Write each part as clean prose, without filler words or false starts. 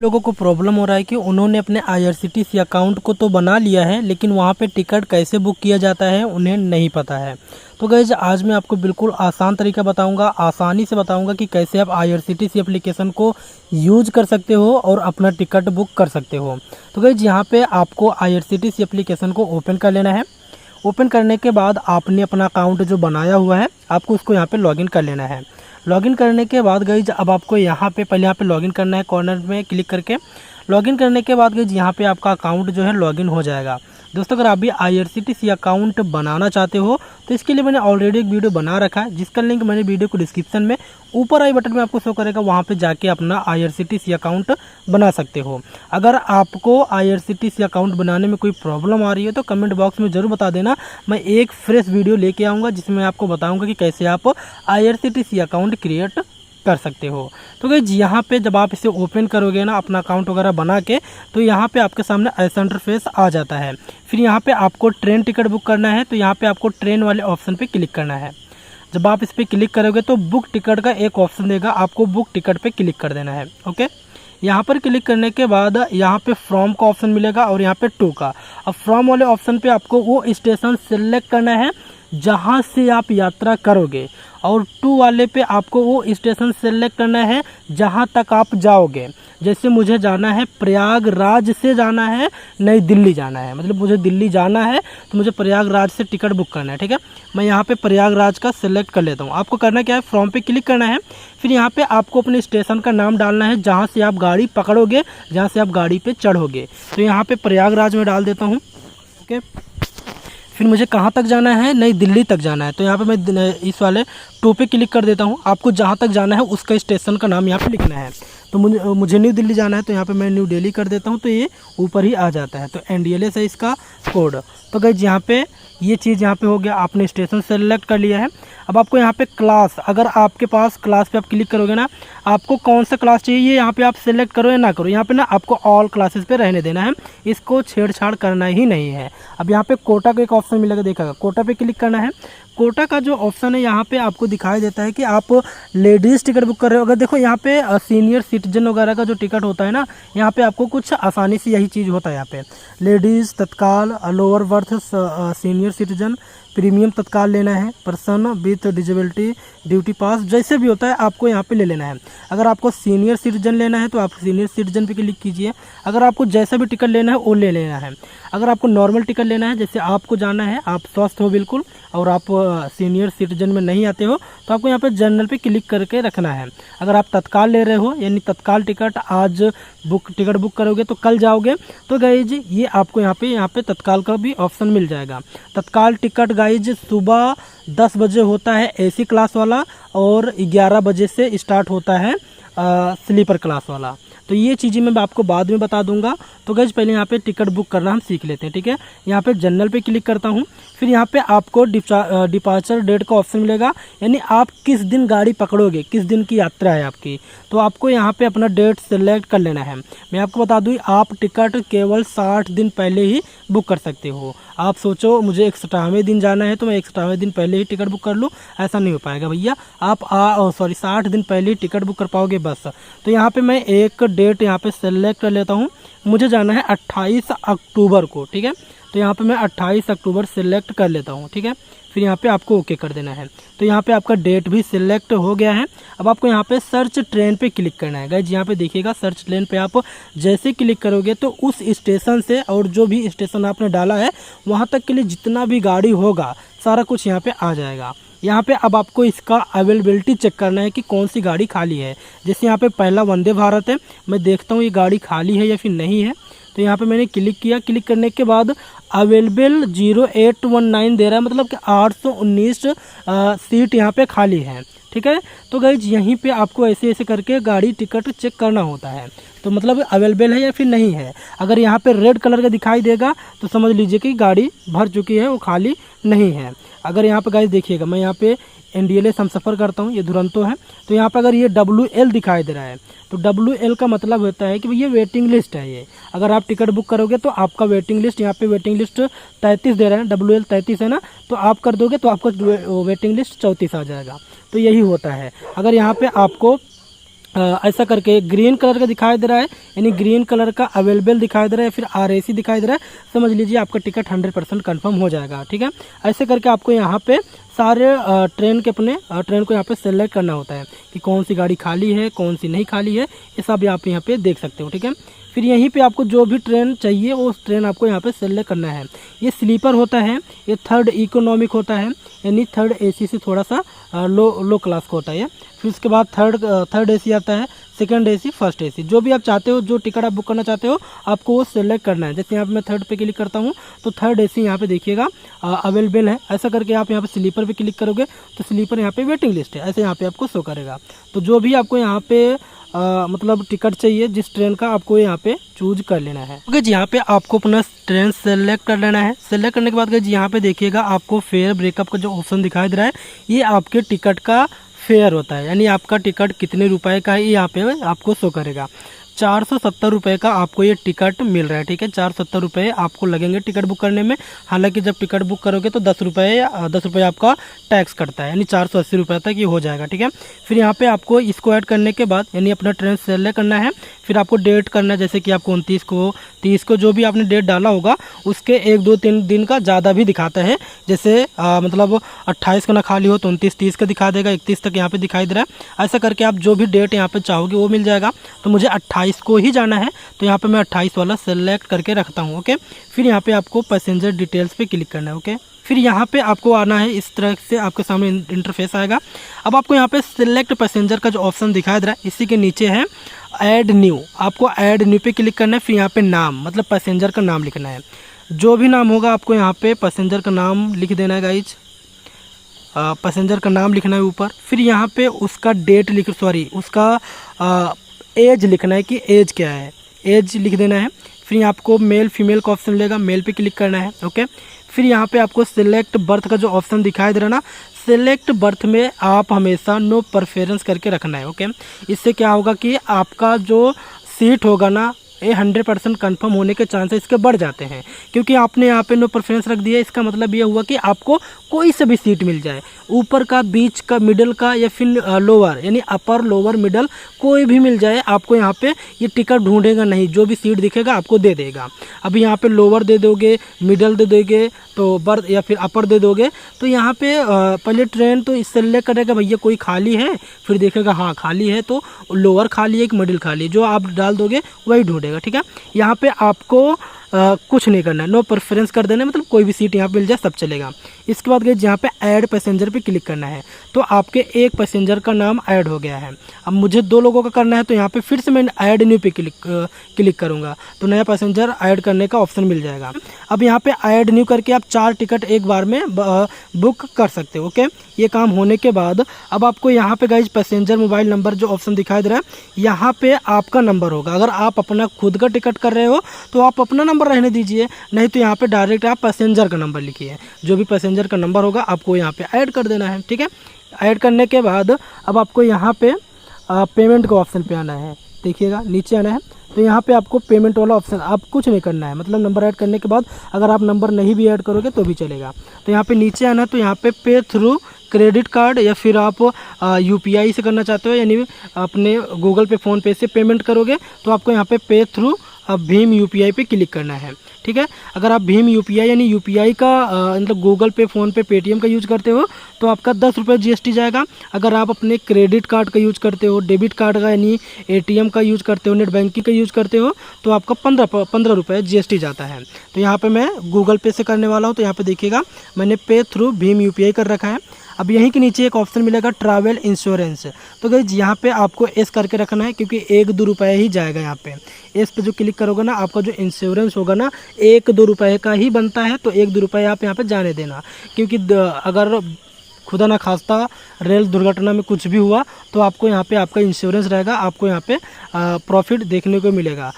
लोगों को प्रॉब्लम हो रहा है कि उन्होंने अपने IRCTC अकाउंट को तो बना लिया है, लेकिन वहाँ पे टिकट कैसे बुक किया जाता है उन्हें नहीं पता है। तो गाइज आज मैं आपको बिल्कुल आसान तरीका बताऊंगा, आसानी से बताऊंगा कि कैसे आप IRCTC एप्लीकेशन को यूज कर सकते हो और अपना टिकट बुक कर सकते हो। तो गाइज यहाँ पे आपको IRCTC एप्लीकेशन को ओपन कर लेना है। ओपन करने के बाद आपने अपना अकाउंट जो बनाया हुआ है आपको उसको यहाँ पे लॉगिन कर लेना है। लॉगिन करने के बाद गाइज अब आपको यहाँ पे पहले यहाँ पे लॉगिन करना है, कॉर्नर में क्लिक करके। लॉगिन करने के बाद गाइज यहाँ पे आपका अकाउंट जो है लॉगिन हो जाएगा। दोस्तों अगर आप भी IRCTC अकाउंट बनाना चाहते हो तो इसके लिए मैंने ऑलरेडी एक वीडियो बना रखा है, जिसका लिंक मैंने वीडियो को डिस्क्रिप्शन में ऊपर आई बटन में आपको शो करेगा, वहाँ पे जाके अपना IRCTC अकाउंट बना सकते हो। अगर आपको IRCTC अकाउंट बनाने में कोई प्रॉब्लम आ रही है तो कमेंट बॉक्स में ज़रूर बता देना, मैं एक फ्रेश वीडियो लेके आऊँगा जिसमें आपको बताऊँगा कि कैसे आप IRCTC अकाउंट क्रिएट कर सकते हो। तो गाइस यहाँ पे जब आप इसे ओपन करोगे ना अपना अकाउंट वगैरह बना के, तो यहाँ पे आपके सामने ऐसा इंटरफेस आ जाता है। फिर यहाँ पे आपको ट्रेन टिकट बुक करना है, तो यहाँ पे आपको ट्रेन वाले ऑप्शन पे क्लिक करना है। जब आप इस पर क्लिक करोगे तो बुक टिकट का एक ऑप्शन देगा, आपको बुक टिकट पे क्लिक कर देना है। ओके, यहाँ पर क्लिक करने के बाद यहाँ पे फ्रॉम का ऑप्शन मिलेगा और यहाँ पे टू का। अब फ्रॉम वाले ऑप्शन पे आपको वो स्टेशन सिलेक्ट करना है जहाँ से आप यात्रा करोगे, और टू वाले पे आपको वो स्टेशन सेलेक्ट करना है जहाँ तक आप जाओगे। जैसे मुझे जाना है प्रयागराज से जाना है नई दिल्ली जाना है, मतलब मुझे दिल्ली जाना है तो मुझे प्रयागराज से टिकट बुक करना है। ठीक है, मैं यहाँ पे प्रयागराज का सेलेक्ट कर लेता हूँ। आपको करना क्या है, फ्रॉम पे क्लिक करना है। फिर यहाँ पे आपको अपने स्टेशन का नाम डालना है जहाँ से आप गाड़ी पकड़ोगे, जहाँ से आप गाड़ी पे चढ़ोगे। तो यहाँ पे प्रयागराज में डाल देता हूँ। ओके, फिर मुझे कहाँ तक जाना है, नई दिल्ली तक जाना है, तो यहाँ पे मैं इस वाले टू पे क्लिक कर देता हूँ। आपको जहाँ तक जाना है उसका स्टेशन का नाम यहाँ पे लिखना है। तो मुझे न्यू दिल्ली जाना है, तो यहाँ पे मैं न्यू दिल्ली कर देता हूँ, तो ये ऊपर ही आ जाता है। तो NDLS है इसका कोड। तो गाइस यहाँ पे ये चीज़ यहाँ पे हो गया, आपने स्टेशन सेलेक्ट कर लिया है। अब आपको यहाँ पे क्लास, अगर आपके पास क्लास पे आप क्लिक करोगे ना, आपको कौन सा क्लास चाहिए ये यहाँ पे आप सेलेक्ट करो या ना करो, यहाँ पे ना आपको ऑल क्लासेस पे रहने देना है, इसको छेड़छाड़ करना ही नहीं है। अब यहाँ पे कोटा का एक ऑप्शन मिलेगा, देखा, कोटा पे क्लिक करना है। कोटा का जो ऑप्शन है यहाँ पे आपको दिखाई देता है कि आप लेडीज़ टिकट बुक कर रहे हो। अगर देखो यहाँ पे सीनियर सिटीजन वगैरह का जो टिकट होता है ना, यहाँ पे आपको कुछ आसानी से यही चीज़ होता है। यहाँ पे लेडीज़ तत्काल, lower berth senior citizen, premium तत्काल लेना है, पर्सन विथ डिजेबिलिटी, ड्यूटी पास, जैसे भी होता है आपको यहाँ पे ले लेना है। अगर आपको सीनियर सिटीजन लेना है तो आप सीनियर सिटीजन पे क्लिक कीजिए। अगर आपको जैसा भी टिकट लेना है वो ले लेना है। अगर आपको नॉर्मल टिकट लेना है, जैसे आपको जाना है, आप स्वस्थ हो बिल्कुल और आप सीनियर सिटीजन में नहीं आते हो, तो आपको यहाँ पे जनरल पे क्लिक करके रखना है। अगर आप तत्काल ले रहे हो, यानी तत्काल टिकट आज टिकट बुक करोगे तो कल जाओगे, तो गाइज ये आपको यहाँ पे तत्काल का भी ऑप्शन मिल जाएगा। तत्काल टिकट गाइज सुबह 10 बजे होता है AC क्लास वाला, और 11 बजे से स्टार्ट होता है स्लीपर क्लास वाला। तो ये चीज़ें मैं आपको बाद में बता दूंगा। तो गाइज पहले यहाँ पे टिकट बुक करना हम सीख लेते हैं। ठीक है, यहाँ पे जनरल पे क्लिक करता हूँ। फिर यहाँ पे आपको डिपार्चर डेट का ऑप्शन मिलेगा, यानी आप किस दिन गाड़ी पकड़ोगे, किस दिन की यात्रा है आपकी, तो आपको यहाँ पे अपना डेट सेलेक्ट कर लेना है। मैं आपको बता दूँ, आप टिकट केवल 60 दिन पहले ही बुक कर सकते हो। आप सोचो मुझे 61वें दिन जाना है तो मैं 61वें दिन पहले ही टिकट बुक कर लूँ, ऐसा नहीं हो पाएगा भैया। आप 60 दिन पहले ही टिकट बुक कर पाओगे बस। तो यहाँ पे मैं एक डेट यहाँ पे सेलेक्ट कर लेता हूँ। मुझे जाना है 28 अक्टूबर को। ठीक है, तो यहाँ पे मैं 28 अक्टूबर सेलेक्ट कर लेता हूँ। ठीक है, फिर यहाँ पे आपको ओके कर देना है। तो यहाँ पे आपका डेट भी सिलेक्ट हो गया है। अब आपको यहाँ पे सर्च ट्रेन पे क्लिक करना है। गाइज यहाँ पे देखिएगा, सर्च ट्रेन पे आप जैसे क्लिक करोगे तो उस स्टेशन से और जो भी स्टेशन आपने डाला है वहाँ तक के लिए जितना भी गाड़ी होगा सारा कुछ यहाँ पे आ जाएगा। यहाँ पे अब आपको इसका अवेलेबिलिटी चेक करना है कि कौन सी गाड़ी खाली है। जैसे यहाँ पे पहला वंदे भारत है, मैं देखता हूँ ये गाड़ी खाली है या फिर नहीं है। तो यहाँ पे मैंने क्लिक किया। क्लिक करने के बाद अवेलेबल 0819 दे रहा है, मतलब कि 819 सीट यहाँ पे खाली है। ठीक है, तो गाइज यहीं पे आपको ऐसे ऐसे करके गाड़ी टिकट चेक करना होता है, तो मतलब अवेलेबल है या फिर नहीं है। अगर यहाँ पे रेड कलर का दिखाई देगा तो समझ लीजिए कि गाड़ी भर चुकी है, वो खाली नहीं है। अगर यहाँ पे गाइज देखिएगा, मैं यहाँ पे NDLS हम सफ़र करता हूँ, ये दुरंतो है, तो यहाँ पे अगर ये WL दिखाई दे रहा है तो WL का मतलब होता है कि ये वेटिंग लिस्ट है। ये अगर आप टिकट बुक करोगे तो आपका वेटिंग लिस्ट, यहाँ पे वेटिंग लिस्ट 33 दे रहे हैं, WL 33 है ना, तो आप कर दोगे तो आपका वेटिंग लिस्ट 34 आ जाएगा। तो यही होता है। अगर यहाँ पे आपको ऐसा करके ग्रीन कलर का दिखाई दे रहा है, यानी ग्रीन कलर का अवेलेबल दिखाई दे रहा है, या फिर RAC दिखाई दे रहा है, समझ लीजिए आपका टिकट 100% कन्फर्म हो जाएगा। ठीक है, ऐसे करके आपको यहाँ पे सारे ट्रेन के अपने ट्रेन को यहाँ पे सेलेक्ट करना होता है कि कौन सी गाड़ी खाली है, कौन सी नहीं खाली है, ये सब आप यहाँ पे देख सकते हो। ठीक है, फिर यहीं पे आपको जो भी ट्रेन चाहिए वो ट्रेन आपको यहाँ पे सेलेक्ट करना है। ये स्लीपर होता है, ये थर्ड इकोनॉमिक होता है, यानी थर्ड AC से थोड़ा सा लो क्लास का होता है। फिर उसके बाद थर्ड AC आता है, सेकंड AC, फर्स्ट AC। जो भी आप चाहते हो, जो टिकट आप बुक करना चाहते हो, आपको वो सेलेक्ट करना है। जैसे यहाँ पे मैं थर्ड पे क्लिक करता हूँ तो थर्ड AC यहाँ पे देखिएगा अवेलेबल है। ऐसा करके आप यहाँ पे स्लीपर पे क्लिक करोगे तो स्लीपर यहाँ पे वेटिंग लिस्ट है, ऐसे यहाँ पे आपको शो करेगा। तो जो भी आपको यहाँ पे मतलब टिकट चाहिए जिस ट्रेन का, आपको यहाँ पे चूज कर लेना है। ओके जी, यहाँ पे आपको अपना ट्रेन सेलेक्ट कर लेना है। सेलेक्ट करने के बाद जी यहाँ पे देखिएगा आपको फेयर ब्रेकअप का जो ऑप्शन दिखाई दे रहा है, ये आपके टिकट का फेयर होता है, यानी आपका टिकट कितने रुपए का है ये यहाँ पे आपको शो करेगा। 470 रुपये का आपको ये टिकट मिल रहा है। ठीक है, 470 रुपये आपको लगेंगे टिकट बुक करने में। हालांकि जब टिकट बुक करोगे तो 10 रुपये आपका टैक्स कटता है, यानी 480 रुपये तक ये हो जाएगा। ठीक है, फिर यहाँ पे आपको इसको ऐड करने के बाद यानी अपना ट्रेन सेलेक्ट करना है। फिर आपको डेट करना है, जैसे कि आपको 29 को, 30 को, जो भी आपने डेट डाला होगा उसके 1 2 3 दिन का ज़्यादा भी दिखाता है। जैसे मतलब 28 को ना खाली हो तो 29 30 का दिखा देगा, 31 तक यहाँ पे दिखाई दे रहा है। ऐसा करके आप जो भी डेट यहाँ पे चाहोगे वो मिल जाएगा। तो मुझे 28 को ही जाना है तो यहाँ पे मैं 28 वाला सेलेक्ट करके रखता हूँ। ओके, फिर यहाँ पे आपको पैसेंजर डिटेल्स पे क्लिक करना है। ओके, फिर यहाँ पे आपको आना है, इस तरह से आपके सामने इंटरफेस आएगा। अब आपको यहाँ पे सिलेक्ट पैसेंजर का जो ऑप्शन दिखाई दे रहा है, इसी के नीचे है ऐड न्यू। आपको ऐड न्यू पे क्लिक करना है। फिर यहाँ पे नाम, मतलब पैसेंजर का नाम लिखना है। जो भी नाम होगा आपको यहाँ पे पैसेंजर का नाम लिख देना है गाइज। पैसेंजर का नाम लिखना है ऊपर। फिर यहाँ पे उसका डेट उसका एज लिखना है कि एज क्या है, एज लिख देना है। फिर आपको मेल फीमेल का ऑप्शन लेगा, मेल पे क्लिक करना है। ओके, फिर यहाँ पे आपको सिलेक्ट बर्थ का जो ऑप्शन दिखाई दे रहा है ना, सिलेक्ट बर्थ में आप हमेशा नो प्रेफरेंस करके रखना है। ओके, इससे क्या होगा कि आपका जो सीट होगा ना, ये 100% कन्फर्म होने के चांसेस इसके बढ़ जाते हैं, क्योंकि आपने यहाँ पे नो प्रेफरेंस रख दिया। इसका मतलब ये हुआ कि आपको कोई से भी सीट मिल जाए, ऊपर का, बीच का, मिडल का, या फिर लोअर, यानी अपर लोअर मिडल कोई भी मिल जाए, आपको यहाँ पे ये टिकट ढूंढेगा नहीं, जो भी सीट दिखेगा आपको दे देगा। अभी यहाँ पे लोअर दे दोगे, मिडल दे दोगे, तो बर्थ या फिर अपर दे दोगे, तो यहाँ पे पहले ट्रेन तो सेलेक्ट करेगा भैया कोई खाली है, फिर देखेगा हाँ खाली है, तो लोअर खाली है कि मिडिल खाली है, जो आप डाल दोगे वही ढूंढेगा। ठीक है, यहाँ पे आपको कुछ नहीं करना है, नो प्रेफरेंस कर देना है, मतलब कोई भी सीट यहाँ पे मिल जाए सब चलेगा। इसके बाद गए यहाँ पे ऐड पैसेंजर पे क्लिक करना है, तो आपके एक पैसेंजर का नाम ऐड हो गया है। अब मुझे 2 लोगों का करना है, तो यहाँ पे फिर से मैं ऐड न्यू पे क्लिक करूँगा, तो नया पैसेंजर ऐड करने का ऑप्शन मिल जाएगा। अब यहाँ पे ऐड न्यू करके आप 4 टिकट एक बार में बुक कर सकते हो। ओके, ये काम होने के बाद अब आपको यहाँ पे गाइज पैसेंजर मोबाइल नंबर जो ऑप्शन दिखाई दे रहा है, यहाँ पे आपका नंबर होगा। अगर आप अपना खुद का टिकट कर रहे हो तो आप अपना नंबर रहने दीजिए, नहीं तो यहाँ पे डायरेक्ट आप पैसेंजर का नंबर लिखिए। जो भी पैसेंजर का नंबर होगा आपको यहाँ पे ऐड कर देना है। ठीक है, ऐड करने के बाद अब आपको यहाँ पे पेमेंट का ऑप्शन पे आना है। देखिएगा नीचे आना है, तो यहाँ पे आपको पेमेंट वाला ऑप्शन, आप कुछ नहीं करना है, मतलब नंबर ऐड करने के बाद अगर आप नंबर नहीं भी ऐड करोगे तो भी चलेगा। तो यहाँ पे नीचे आना, तो यहाँ पे पे थ्रू क्रेडिट कार्ड, या फिर आप UPI से करना चाहते हो, यानी अपने गूगल पे, फ़ोन पे से पेमेंट करोगे, तो आपको यहाँ पे थ्रू भीम UPI पे क्लिक करना है। ठीक है, अगर आप भीम UPI यानी UPI का मतलब गूगल पे, फ़ोन पे, पेटीएम का यूज करते हो तो आपका 10 रुपये GST जाएगा। अगर आप अपने क्रेडिट कार्ड का यूज करते हो, डेबिट कार्ड का यानी ATM का यूज करते हो, नेट बैंकिंग का यूज करते हो, तो आपका 15 रुपये GST जाता है। तो यहाँ पे मैं गूगल पे से करने वाला हूँ, तो यहाँ पे देखिएगा मैंने पे थ्रू भीम UPI कर रखा है। अब यहीं के नीचे एक ऑप्शन मिलेगा ट्रैवल इंश्योरेंस, तो गाइस यहाँ पे आपको एस करके रखना है, क्योंकि 1-2 रुपये ही जाएगा। यहाँ पे एस पे जो क्लिक करोगे ना, आपका जो इंश्योरेंस होगा ना 1-2 रुपये का ही बनता है, तो 1-2 रुपये आप यहाँ पे जाने देना, क्योंकि अगर खुदा ना खास्ता रेल दुर्घटना में कुछ भी हुआ तो आपको यहाँ पे आपका इंश्योरेंस रहेगा, आपको यहाँ पे प्रॉफिट देखने को मिलेगा।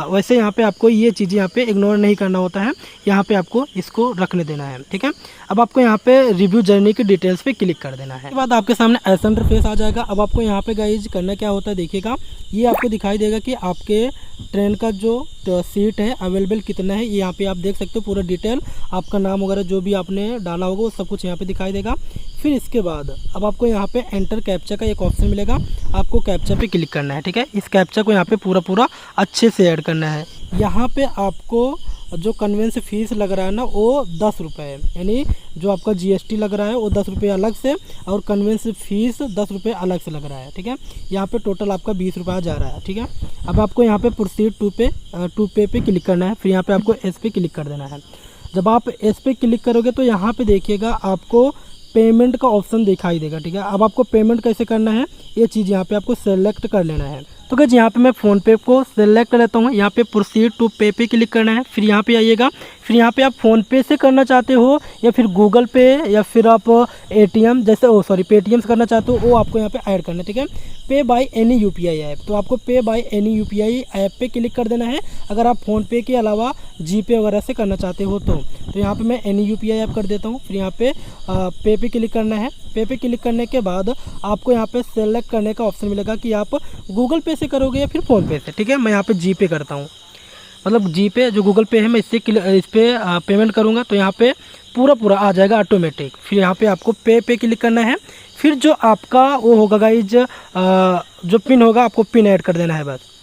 वैसे यहाँ पे आपको ये चीज़ें यहाँ पे इग्नोर नहीं करना होता है, यहाँ पे आपको इसको रखने देना है। ठीक है, अब आपको यहाँ पे रिव्यू जर्नी की डिटेल्स पे क्लिक कर देना है। उसके बाद आपके सामने ऐसा इंटरफेस आ जाएगा। अब आपको यहाँ पे गाइज करना क्या होता है, देखिएगा ये आपको दिखाई देगा कि आपके ट्रेन का जो सीट है, अवेलेबल कितना है, ये यहाँ पे आप देख सकते हो। पूरा डिटेल आपका नाम वगैरह जो भी आपने डाला होगा वो सब कुछ यहाँ पे दिखाई देगा। फिर इसके बाद अब आपको यहाँ पे एंटर कैप्चा का एक ऑप्शन मिलेगा, आपको कैप्चा पे क्लिक करना है। ठीक है, इस कैप्चा को यहाँ पे पूरा अच्छे से ऐड करना है। यहाँ पे आपको जो कन्वेंस फीस लग रहा है ना वो 10 रुपये है, यानी जो आपका GST लग रहा है वो 10 रुपये अलग से और कन्वेंस फीस 10 रुपये अलग से लग रहा है। ठीक है, यहाँ पे टोटल आपका 20 रुपया जा रहा है। ठीक है, अब आपको यहाँ पे प्रोसीड टू पे पे क्लिक करना है। फिर यहाँ पे आपको एस पे क्लिक कर देना है। जब आप एस पे क्लिक करोगे तो यहाँ पे देखिएगा आपको पेमेंट का ऑप्शन दिखाई देगा। ठीक है, अब आपको पेमेंट कैसे करना है ये चीज़ यहाँ पे आपको सेलेक्ट कर लेना है। तो गाइस यहाँ पे मैं फ़ोनपे को सेलेक्ट कर लेता हूँ। यहाँ पे प्रोसीड टू पे पे क्लिक करना है। फिर यहाँ पे आइएगा, फिर यहाँ पे आप फ़ोनपे से करना चाहते हो या फिर गूगल पे या फिर आप ATM जैसे पेटीएम से करना चाहते हो वो आपको यहाँ पे ऐड करना है। ठीक है, पे बाय एनी UPI ऐप, तो आपको पे बाय एनी UPI ऐप पे क्लिक कर देना है। अगर आप फ़ोनपे के अलावा GPay वगैरह से करना चाहते हो तो यहाँ पे मैं एनी UPI ऐप कर देता हूँ। फिर यहाँ पे पे क्लिक करना है। पे पे क्लिक करने के बाद आपको यहाँ पे सेलेक्ट करने का ऑप्शन मिलेगा कि आप गूगल पे से करोगे या फिर फ़ोनपे से। ठीक है, मैं यहाँ पे GPay करता हूँ, मतलब GPay जो गूगल पे है मैं इस पर पेमेंट करूँगा तो यहाँ पे पूरा आ जाएगा ऑटोमेटिक। फिर यहाँ पे आपको पे क्लिक करना है। फिर जो आपका वो होगा गाइज जो पिन होगा आपको पिन ऐड कर देना है। बस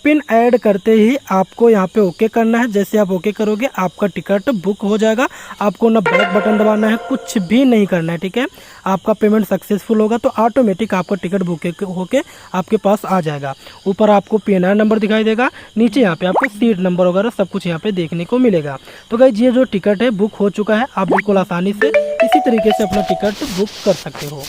पिन ऐड करते ही आपको यहाँ पे ओके करना है। जैसे आप ओके करोगे आपका टिकट बुक हो जाएगा। आपको ना बैक बटन दबाना है, कुछ भी नहीं करना है। ठीक है, आपका पेमेंट सक्सेसफुल होगा तो ऑटोमेटिक आपका टिकट बुक होके आपके पास आ जाएगा। ऊपर आपको PNR नंबर दिखाई देगा, नीचे यहाँ पे आपको सीट नंबर वगैरह सब कुछ यहाँ पे देखने को मिलेगा। तो गाइस ये जो टिकट है बुक हो चुका है। आप बिल्कुल आसानी से इसी तरीके से अपना टिकट बुक कर सकते हो।